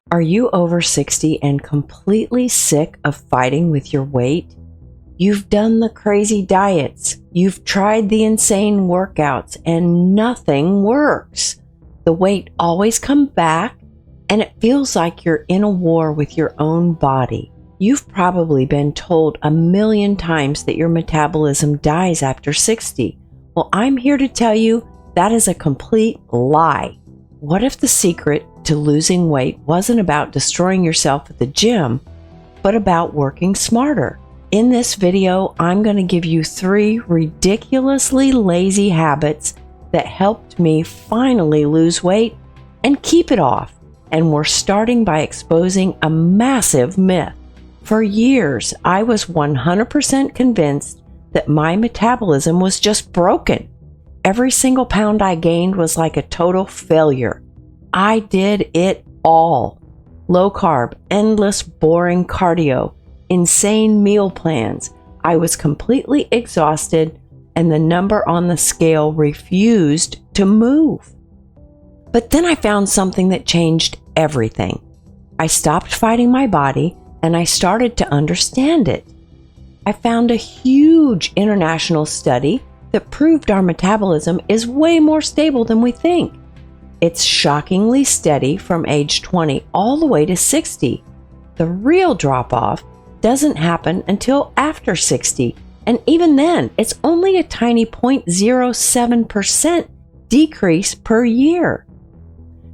Are you over 60 and completely sick of fighting with your weight? You've done the crazy diets, you've tried the insane workouts, and nothing works. The weight always comes back, and it feels like you're in a war with your own body. You've probably been told 1,000,000 times that your metabolism dies after 60. Well, I'm here to tell you that is a complete lie. What if the secret to losing weight wasn't about destroying yourself at the gym, but about working smarter? In this video, I'm going to give you 3 ridiculously lazy habits that helped me finally lose weight and keep it off. And we're starting by exposing a massive myth. For years, I was 100% convinced that my metabolism was just broken. Every single pound I gained was like a total failure. I did it all. Low carb, endless boring cardio, insane meal plans. I was completely exhausted and the number on the scale refused to move. But then I found something that changed everything. I stopped fighting my body and I started to understand it. I found a huge international study that proved our metabolism is way more stable than we think. It's shockingly steady from age 20 all the way to 60. The real drop-off doesn't happen until after 60, and even then, it's only a tiny 0.07% decrease per year.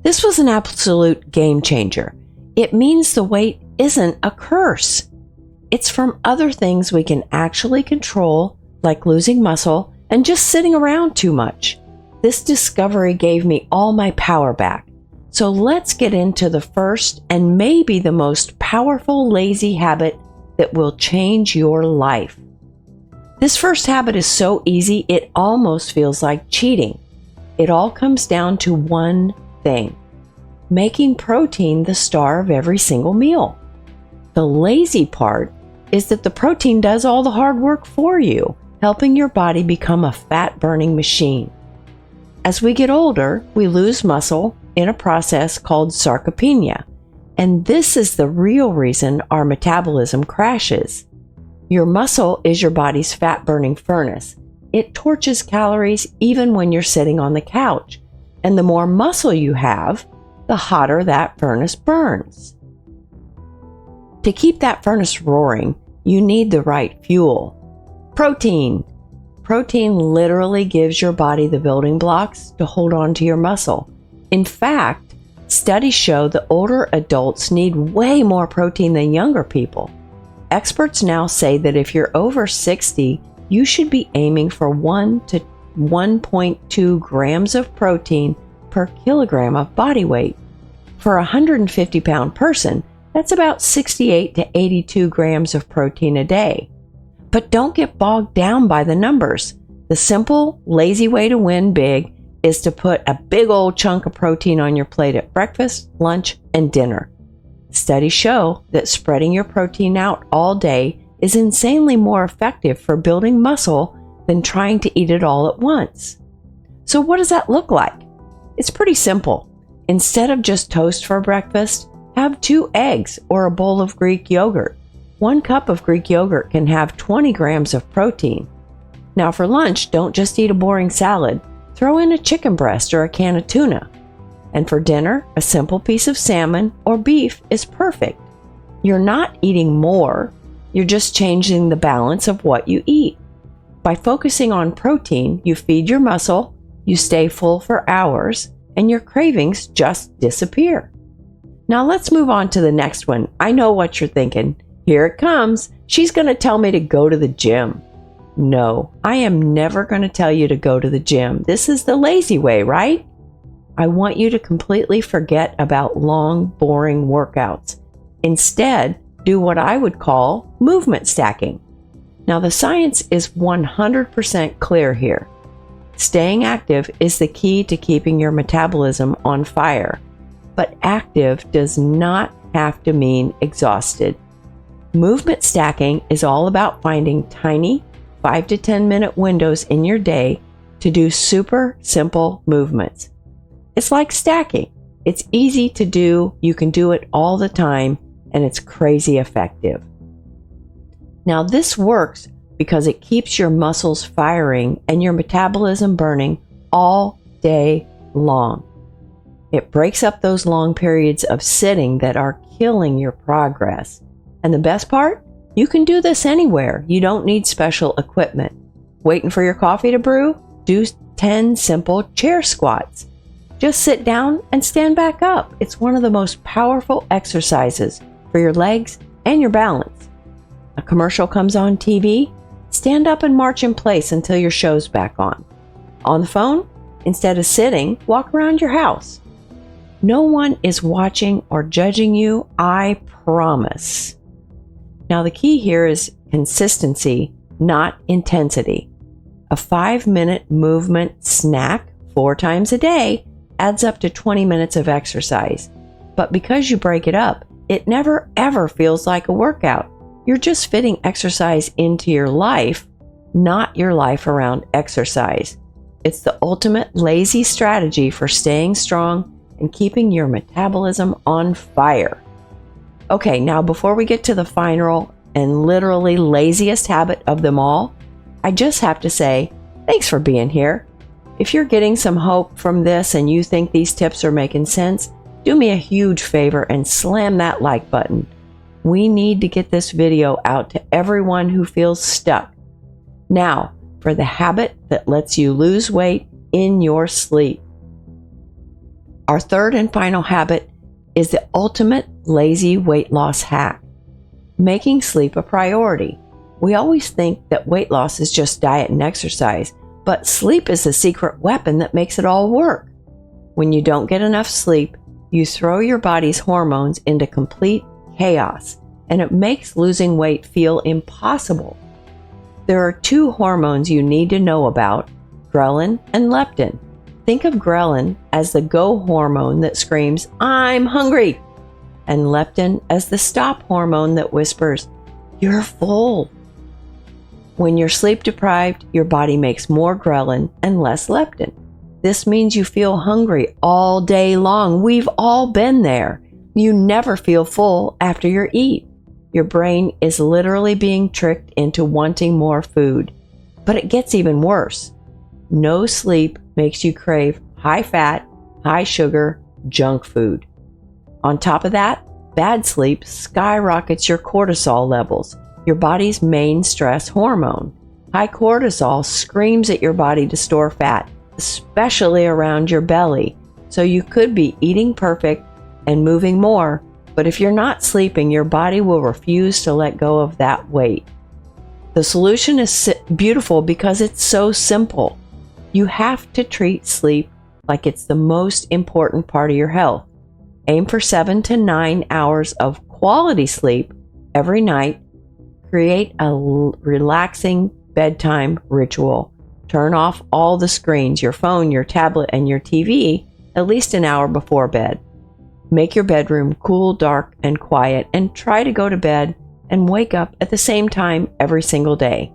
This was an absolute game changer. It means the weight isn't a curse. It's from other things we can actually control, like losing muscle and just sitting around too much. This discovery gave me all my power back. So let's get into the first and maybe the most powerful lazy habit that will change your life. This first habit is so easy, it almost feels like cheating. It all comes down to one thing: making protein the star of every single meal. The lazy part is that the protein does all the hard work for you, helping your body become a fat-burning machine. As we get older, we lose muscle in a process called sarcopenia, and this is the real reason our metabolism crashes. Your muscle is your body's fat-burning furnace. It torches calories even when you're sitting on the couch, and the more muscle you have, the hotter that furnace burns. To keep that furnace roaring, you need the right fuel. Protein. Protein literally gives your body the building blocks to hold on to your muscle. In fact, studies show that older adults need way more protein than younger people. Experts now say that if you're over 60, you should be aiming for 1 to 1.2 grams of protein per kilogram of body weight. For a 150-pound person, that's about 68 to 82 grams of protein a day. But don't get bogged down by the numbers. The simple, lazy way to win big is to put a big old chunk of protein on your plate at breakfast, lunch, and dinner. Studies show that spreading your protein out all day is insanely more effective for building muscle than trying to eat it all at once. So what does that look like? It's pretty simple. Instead of just toast for breakfast, have 2 eggs or a bowl of Greek yogurt. 1 cup of Greek yogurt can have 20 grams of protein. Now for lunch, don't just eat a boring salad. Throw in a chicken breast or a can of tuna. And for dinner, a simple piece of salmon or beef is perfect. You're not eating more, you're just changing the balance of what you eat. By focusing on protein, you feed your muscle, you stay full for hours, and your cravings just disappear. Now let's move on to the next one. I know what you're thinking. Here it comes. She's going to tell me to go to the gym. No, I am never going to tell you to go to the gym. This is the lazy way, right? I want you to completely forget about long, boring workouts. Instead, do what I would call movement stacking. Now, the science is 100% clear here. Staying active is the key to keeping your metabolism on fire. But active does not have to mean exhausted. Movement stacking is all about finding tiny 5 to 10 minute windows in your day to do super simple movements. It's like stacking. It's easy to do, you can do it all the time, and it's crazy effective. Now, this works because it keeps your muscles firing and your metabolism burning all day long. It breaks up those long periods of sitting that are killing your progress. And the best part? You can do this anywhere. You don't need special equipment. Waiting for your coffee to brew? Do 10 simple chair squats. Just sit down and stand back up. It's one of the most powerful exercises for your legs and your balance. A commercial comes on TV? Stand up and march in place until your show's back on. On the phone? Instead of sitting, walk around your house. No one is watching or judging you, I promise. Now, the key here is consistency, not intensity. A 5-minute movement snack 4 times a day adds up to 20 minutes of exercise. But because you break it up, it never ever feels like a workout. You're just fitting exercise into your life, not your life around exercise. It's the ultimate lazy strategy for staying strong and keeping your metabolism on fire. Okay, now before we get to the final and literally laziest habit of them all, I just have to say, thanks for being here. If you're getting some hope from this and you think these tips are making sense, do me a huge favor and slam that like button. We need to get this video out to everyone who feels stuck. Now, for the habit that lets you lose weight in your sleep. Our third and final habit is the ultimate lazy weight loss hack, making sleep a priority. We always think that weight loss is just diet and exercise, but sleep is the secret weapon that makes it all work. When you don't get enough sleep, you throw your body's hormones into complete chaos, and it makes losing weight feel impossible. There are 2 hormones you need to know about, ghrelin and leptin. Think of ghrelin as the go hormone that screams, "I'm hungry," and leptin as the stop hormone that whispers, "You're full." When you're sleep deprived, your body makes more ghrelin and less leptin. This means you feel hungry all day long. We've all been there. You never feel full after you eat. Your brain is literally being tricked into wanting more food. But it gets even worse. No sleep makes you crave high fat, high sugar, junk food. On top of that, bad sleep skyrockets your cortisol levels, your body's main stress hormone. High cortisol screams at your body to store fat, especially around your belly. So you could be eating perfect and moving more, but if you're not sleeping, your body will refuse to let go of that weight. The solution is beautiful because it's so simple. You have to treat sleep like it's the most important part of your health. Aim for 7 to 9 hours of quality sleep every night. Create a relaxing bedtime ritual. Turn off all the screens, your phone, your tablet, and your TV at least an hour before bed. Make your bedroom cool, dark, and quiet, and try to go to bed and wake up at the same time every single day.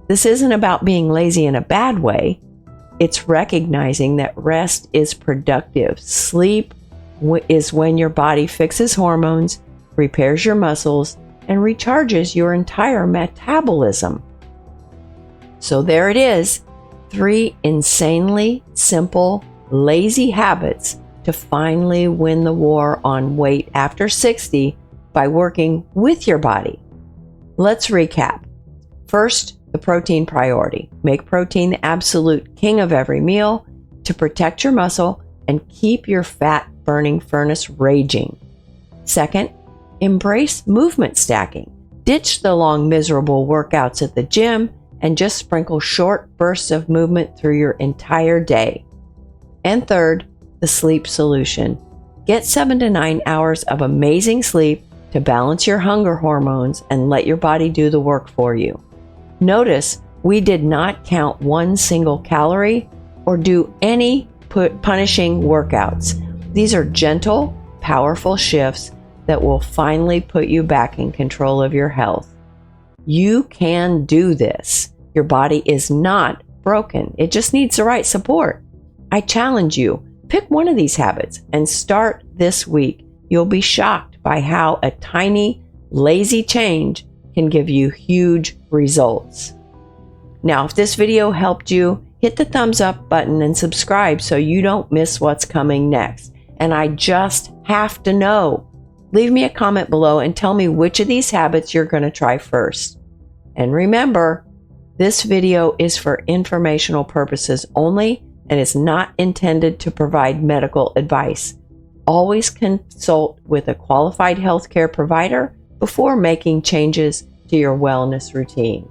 This isn't about being lazy in a bad way. It's recognizing that rest is productive. Sleep is when your body fixes hormones, repairs your muscles, and recharges your entire metabolism. So there it is, 3 insanely simple, lazy habits to finally win the war on weight after 60 by working with your body. Let's recap. First, the protein priority. Make protein the absolute king of every meal to protect your muscle and keep your fat-burning furnace raging. Second, embrace movement stacking. Ditch the long, miserable workouts at the gym and just sprinkle short bursts of movement through your entire day. And third, the sleep solution. Get 7 to 9 hours of amazing sleep to balance your hunger hormones and let your body do the work for you. Notice we did not count one single calorie or do any punishing workouts. These are gentle, powerful shifts that will finally put you back in control of your health. You can do this. Your body is not broken. It just needs the right support. I challenge you, Pick one of these habits and start this week. You'll be shocked by how a tiny, lazy change can give you huge results. Now, if this video helped you, hit the thumbs up button and subscribe so you don't miss what's coming next. And I just have to know. Leave me a comment below and tell me which of these habits you're going to try first. And remember, this video is for informational purposes only and is not intended to provide medical advice. Always consult with a qualified healthcare provider before making changes to your wellness routine.